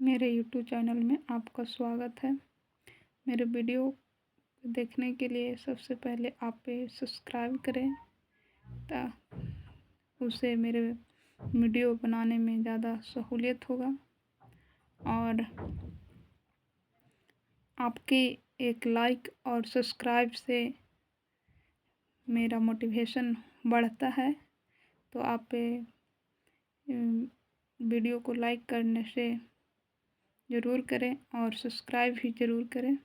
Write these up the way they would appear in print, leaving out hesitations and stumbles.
मेरे YouTube channel में आपका स्वागत है। मेरे वीडियो देखने के लिए सबसे पहले आप सब्सक्राइब करें, ता उससे मेरे वीडियो बनाने में ज़्यादा सहूलियत होगा और आपके एक लाइक और सब्सक्राइब से मेरा मोटिवेशन बढ़ता है। तो आप वीडियो को लाइक करने से ज़रूर करें और सब्सक्राइब भी ज़रूर करें।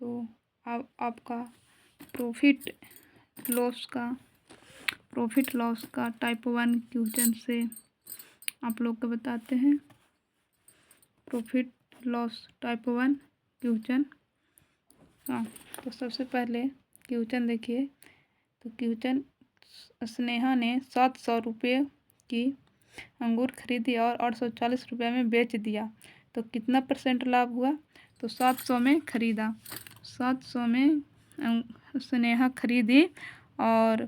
तो आपका प्रॉफिट लॉस का टाइप 1 क्वेश्चन से आप लोग को बताते हैं। Profit loss type 1 question. हाँ, तो सबसे पहले क्वेश्चन देखिए। तो क्वेश्चन, स्नेहा ने 700 रुपये की अंगूर खरीदी और 840 रुपये में बेच दिया, तो कितना % लाभ हुआ? तो 700 में खरीदा, 700 में स्नेहा खरीदी और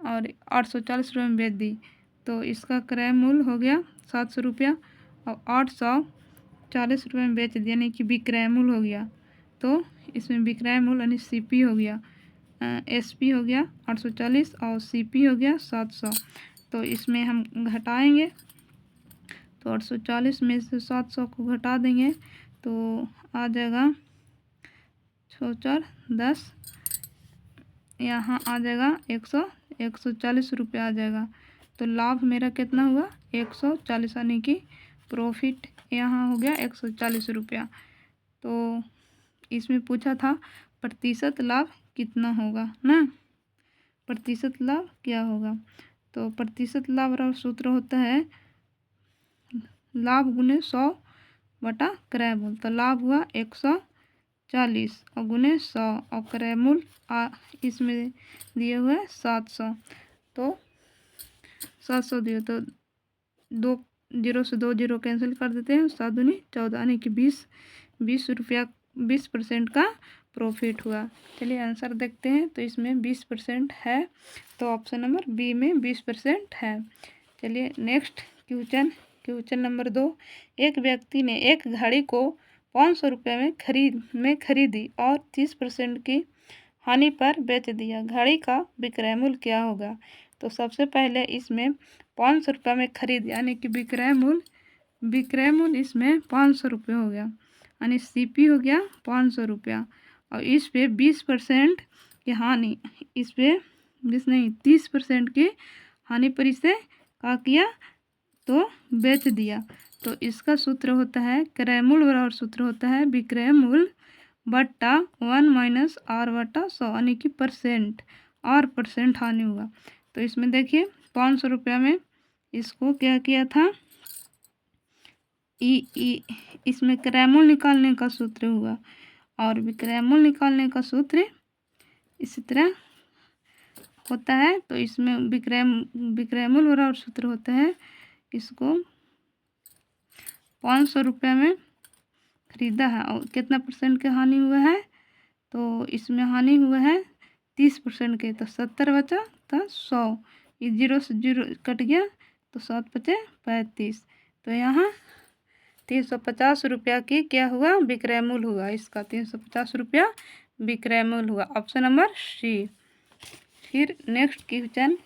840 रुपये में बेच दी, तो इसका क्रय मूल्य हो गया 700 रुपया और 840 रुपये में बेच दिया, यानी कि विक्रय मूल्य हो गया। तो इसमें विक्रय मूल्य यानी CP हो गया, SP हो गया 840 और CP हो गया 700। तो इसमें हम घटाएंगे, तो 840 में से 700 को घटा देंगे तो आ जाएगा 6 4 10, यहाँ आ जाएगा 140 रुपये आ जाएगा। तो लाभ मेरा कितना हुआ? 140, यानी कि प्रॉफिट यहाँ हो गया 140 रुपया। तो इसमें पूछा था प्रतिशत लाभ कितना होगा ना, प्रतिशत लाभ क्या होगा? तो प्रतिशत लाभ का सूत्र होता है लाभ गुने 100 बटा क्रय मूल्य। तो लाभ हुआ 140 और गुने 100 और क्रय मूल्य इसमें दिए हुए 700। तो 700 दिए तो 2 0 से 2 0 कैंसिल कर देते हैं, 7 दूनी 14, यानी कि 20 रुपया 20% का प्रॉफिट हुआ। चलिए आंसर देखते हैं। तो इसमें 20% है, तो ऑप्शन नंबर बी में 20% है। चलिए नेक्स्ट क्वेश्चन नंबर 2। एक व्यक्ति ने एक घड़ी को 500 रुपये में खरीदी और 30% की हानि पर बेच दिया, घड़ी का विक्रय मूल्य क्या होगा? तो सबसे पहले इसमें 500 रुपये में खरीद, यानी कि विक्रय मूल्य इसमें 500 रुपये हो गया, यानी CP हो गया 500 रुपया और इस पे 20% की हानि, इस पे 30% की हानि पर इसे क्या किया? तो बेच दिया। तो इसका सूत्र होता है क्रय मूल्य बराबर सूत्र होता है विक्रय मूल्य बट्टा 1 माइनस R बट्टा 100, यानी कि % हानि हुआ। तो इसमें देखिए 500 रुपया में इसको क्या किया था? इसमें क्रय मूल्य निकालने का सूत्र हुआ और विक्रय मूल्य निकालने का सूत्र इसी तरह होता है। तो इसमें विक्रय मूल्य बराबर सूत्र होता है, इसको 500 रुपये में खरीदा है और कितना % की हानि हुआ है? तो इसमें हानि हुआ है 30% के, तो 70 बचा था 100, ये 0 से 0 कट गया तो 7 बचे 35। तो यहाँ 350 रुपया की क्या हुआ? विक्रय मूल्य हुआ, इसका 350 रुपया विक्रय मूल्य हुआ, ऑप्शन नंबर C। फिर नेक्स्ट क्वेश्चन,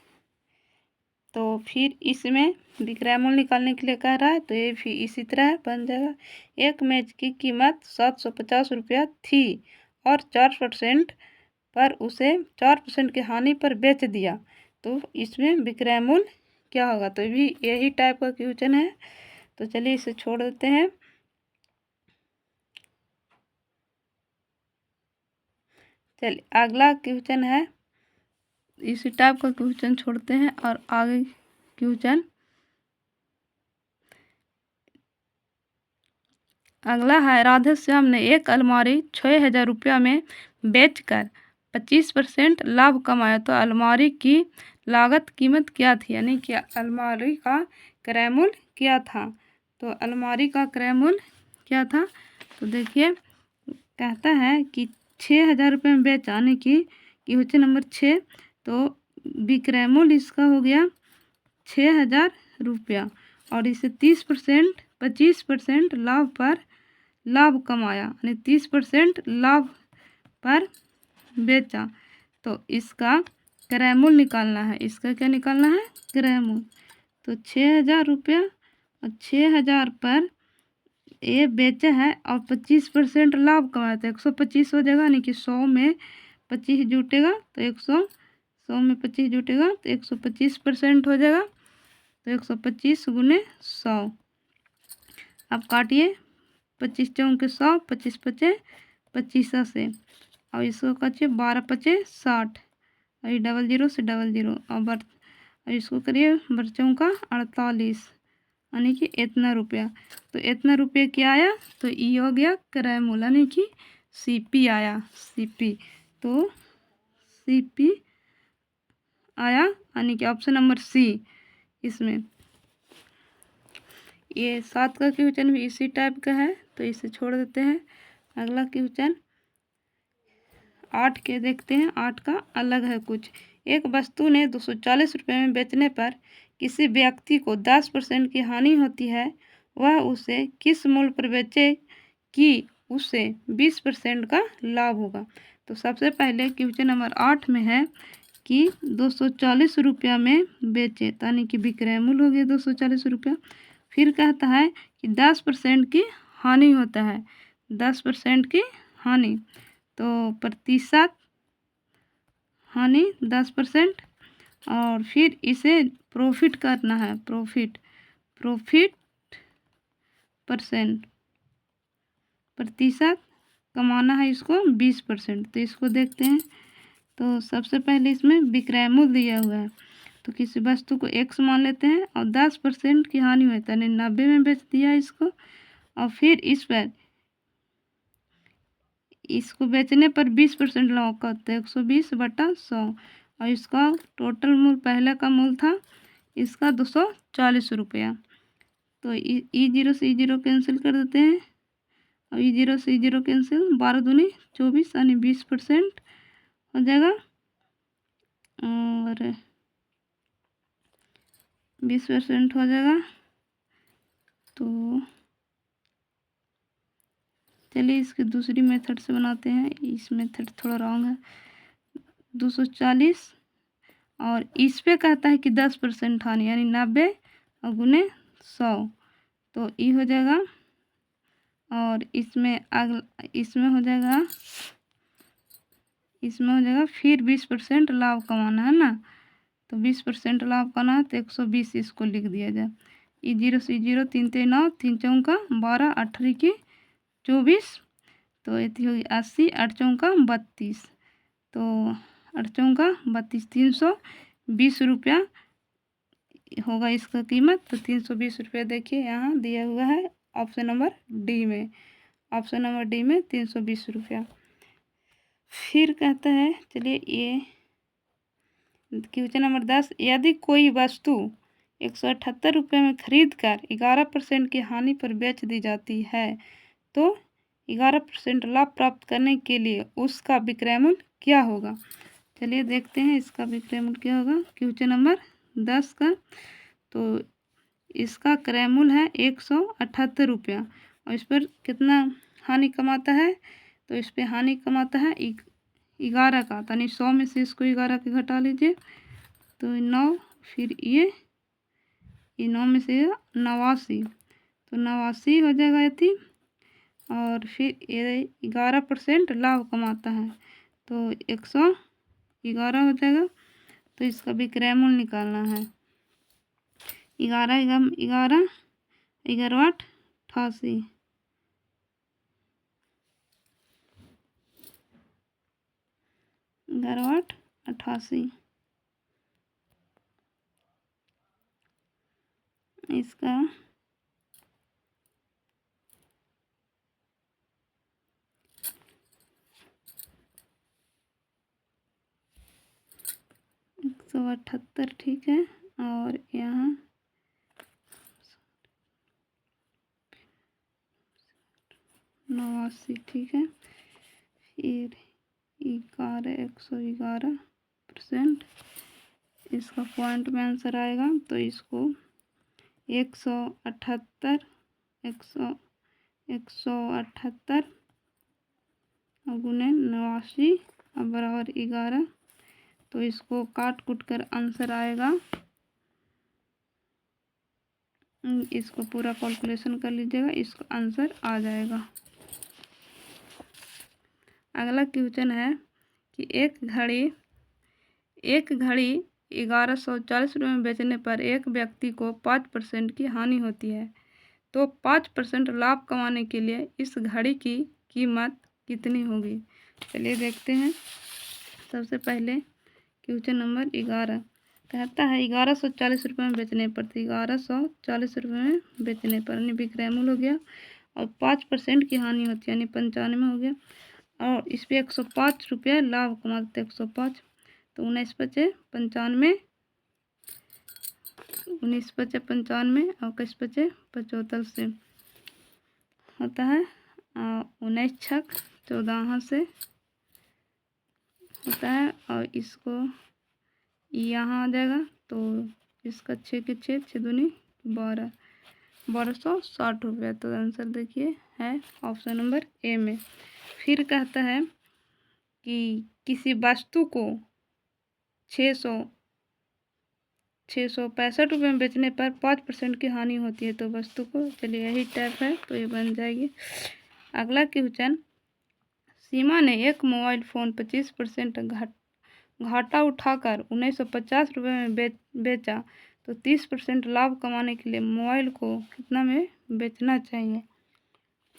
तो फिर इसमें विक्रय मूल्य निकालने के लिए कह रहा है, तो ये भी इसी तरह बन जाएगा। एक मैच की कीमत 750 रुपया थी और 4% पर उसे 4% की हानि पर बेच दिया, तो इसमें विक्रय मूल्य क्या होगा? तो भी यही टाइप का क्वेश्चन है, तो चलिए इसे छोड़ देते हैं। चलिए अगला क्वेश्चन है, इसी टाइप का क्वेश्चन छोड़ते हैं और आगे क्वेश्चन अगला है। राधे श्याम ने एक अलमारी 6000 रुपया में बेचकर 25% लाभ कमाया, तो अलमारी की लागत कीमत क्या थी? यानी कि अलमारी का क्रय मूल्य क्या था? तो अलमारी का क्रय मूल्य क्या था? तो देखिए कहता है कि 6000 रुपये में बेचा, यानी कि क्वेश्चन नंबर 6। तो विक्रय मूल्य इसका हो गया 6000 रुपया और इसे 30% 25% लाभ पर लाभ कमाया, यानी 30% लाभ पर बेचा, तो इसका क्रय मूल्य निकालना है। इसका क्या निकालना है? क्रय मूल्य। तो 6,000 रुपया और 6,000 पर ये बेचा है और 25% लाभ कमाया, तो 125 हो जाएगा, यानी कि 100 में 25 जुटेगा तो 100 में 25 जुटेगा तो 125% हो जाएगा। तो 125 गुने 100। अब काटिए, 25 चौके 100, 25 पचे 25 से, और इसको काटिए 12 पचे 60, और ये डबल जीरो से डबल जीरो, और इसको करिए बच्चों का 48, यानी कि इतना रुपया। तो इतना रुपये क्या आया? तो ये हो गया क्रय मूल्य, यानी कि सीपी आया, सीपी। तो सीपी आया, यानी कि ऑप्शन नंबर सी इसमें। ये 7 का क्वेश्चन भी इसी टाइप का है, तो इसे छोड़ देते हैं। अगला क्वेश्चन 8 के देखते हैं। 8 का अलग है कुछ। एक वस्तु ने 240 रुपये में बेचने पर किसी व्यक्ति को 10% की हानि होती है, वह उसे किस मूल्य पर बेचे कि उसे 20% का लाभ होगा? तो सबसे पहले क्वेश्चन नंबर 8 में है कि 240 रुपया में बेचे, यानी कि विक्रय मूल्य हो गया 240 रुपया। फिर कहता है कि 10% की हानि होता है, 10% की हानि, तो प्रतिशत हानि 10%, और फिर इसे प्रॉफिट करना है, प्रॉफिट परसेंट, प्रतिशत कमाना है इसको 20%। तो इसको देखते हैं। तो सबसे पहले इसमें विक्रय मूल्य दिया हुआ है, तो किसी वस्तु को x मान लेते हैं और 10% की हानि हुई, यानी 90 में बेच दिया इसको, और फिर इस पर इसको बेचने पर 20% लाभ का, तो 120/100, और इसका टोटल मूल्य पहले का मूल्य था इसका 240 रुपया। तो ई जीरो से ई जीरो कैंसिल कर देते हैं, और ई जीरो से ई जीरो कैंसिल, 12 दूनी 24, यानी 20% हो जाएगा, और 20% हो जाएगा। तो चलिए इसकी दूसरी मेथड से बनाते हैं। इस मेथड थोड़ा रॉन्ग है। 240 और इस पे कहता है कि 10% हानि, यानी 90 और गुने 100, तो ई हो जाएगा, और इसमें हो जाएगा फिर 20% लाभ कमाना है ना, तो 20% लाभ कमाना है, तो 120 इसको लिख दिया जाए। ई जीरो से जीरो 3 3 9 3 चौका 12 18 की 24, तो ये होगी 80 8 चौका 32, तो 8 चौका 32, 320 रुपया होगा इसका कीमत। तो 320 रुपया देखिए यहाँ दिया हुआ है ऑप्शन नंबर डी में, ऑप्शन नंबर डी में 320 रुपया। फिर कहता है, चलिए ये क्वेश्चन नंबर 10, यदि कोई वस्तु 178 रुपये में खरीद कर 11% की हानि पर बेच दी जाती है, तो 11% लाभ प्राप्त करने के लिए उसका विक्रय मूल्य क्या होगा? चलिए देखते हैं इसका विक्रय मूल्य क्या होगा क्वेश्चन नंबर 10 का। तो इसका क्रय मूल्य है 178 रुपया, और इस पर कितना हानि कमाता है? तो इस पर हानि कमाता है 11 का, यानी 100 में से इसको 11 के घटा लीजिए, तो 9, फिर ये 9 में से 89, तो 89 हो जाएगा यदि, और फिर ये 11% लाभ कमाता है, तो 111 हो जाएगा। तो इसका विक्रय मूल्य निकालना है। 11 11 11 88, गिरावट 88, इसका एक 178 ठीक है, और यहाँ 89 ठीक है। फिर 111% इसका पॉइंट में आंसर आएगा, तो इसको 178 178 गुने 89 बराबर 11। तो इसको काट कूट कर आंसर आएगा, इसको पूरा कैलकुलेशन कर लीजिएगा, इसको आंसर आ जाएगा। अगला क्वेश्चन है कि एक घड़ी 1140 रुपये में बेचने पर एक व्यक्ति को 5% की हानि होती है, तो 5% लाभ कमाने के लिए इस घड़ी की कीमत कितनी होगी। चलिए देखते हैं। सबसे पहले क्वेश्चन नंबर 11 कहता है 1140 रुपये में बेचने पर, तो 1140 रुपये में बेचने पर यानी विक्रय मूल्य हो गया, और 5% की हानि होती है यानी 95 हो गया, और इस पर 105 रुपये लाभ कमाते 105। तो 19 बचे 95, 19 बचे 95 और 21 बचे 75 से होता है 19 छक 14 से होता है, और इसको यहाँ आ जाएगा, तो इसका 6 के 6 6 दूनी 12 1260 रुपये। तो आंसर देखिए है ऑप्शन नंबर ए में। फिर कहता है कि किसी वस्तु को 665 रुपये में बेचने पर 5% की हानि होती है, तो वस्तु को, चलिए यही टाइप है तो ये बन जाएगी। अगला क्वेश्चन, सीमा ने एक मोबाइल फ़ोन 25% घाटा उठाकर 1950 रुपये में बेचा, तो 30% लाभ कमाने के लिए मोबाइल को कितना में बेचना चाहिए।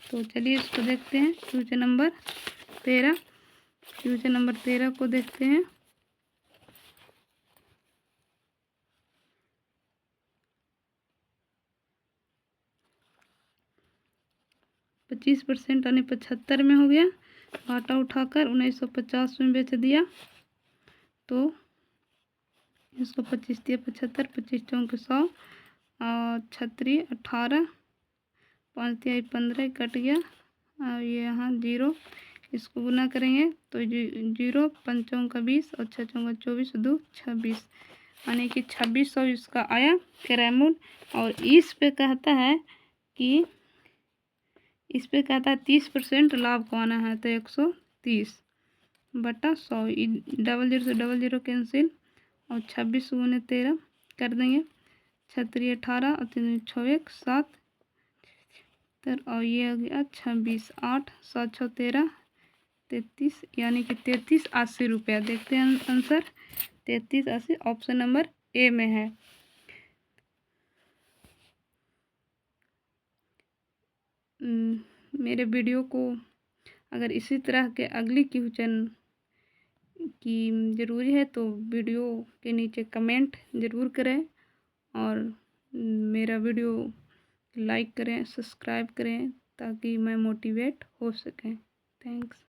तो चलिए इसको देखते हैं। क्वेश्चन नंबर 13 को देखते हैं। पच्चीस % यानी 75 में हो गया, घाटा उठाकर 1950 में बेच दिया, तो इसको 25 दिया 75, 25 चौके 100 और 36 18, 5 दिया 15 कट गया, और ये यहाँ 0, इसको गुना करेंगे तो 0 5 चौका 20 और 6 चौका 24 2 26, यानी कि 2600 इसका आया क्रय मूल्य। और इस पे कहता है 30% लाभ कमाना है, तो 130/100, 00 से 00 कैंसिल, और 26 गुने 13 कर देंगे, 36 18 और 3 6 1 7, और ये हो गया 26 8 7 6 13 33, यानी कि 3380 रुपया। देखते हैं आंसर 3380 ऑप्शन नंबर ए में है। मेरे वीडियो को अगर इसी तरह के अगली क्वेश्चन की ज़रूरी है तो वीडियो के नीचे कमेंट ज़रूर करें, और मेरा वीडियो लाइक करें, सब्सक्राइब करें, ताकि मैं मोटिवेट हो सकें। थैंक्स।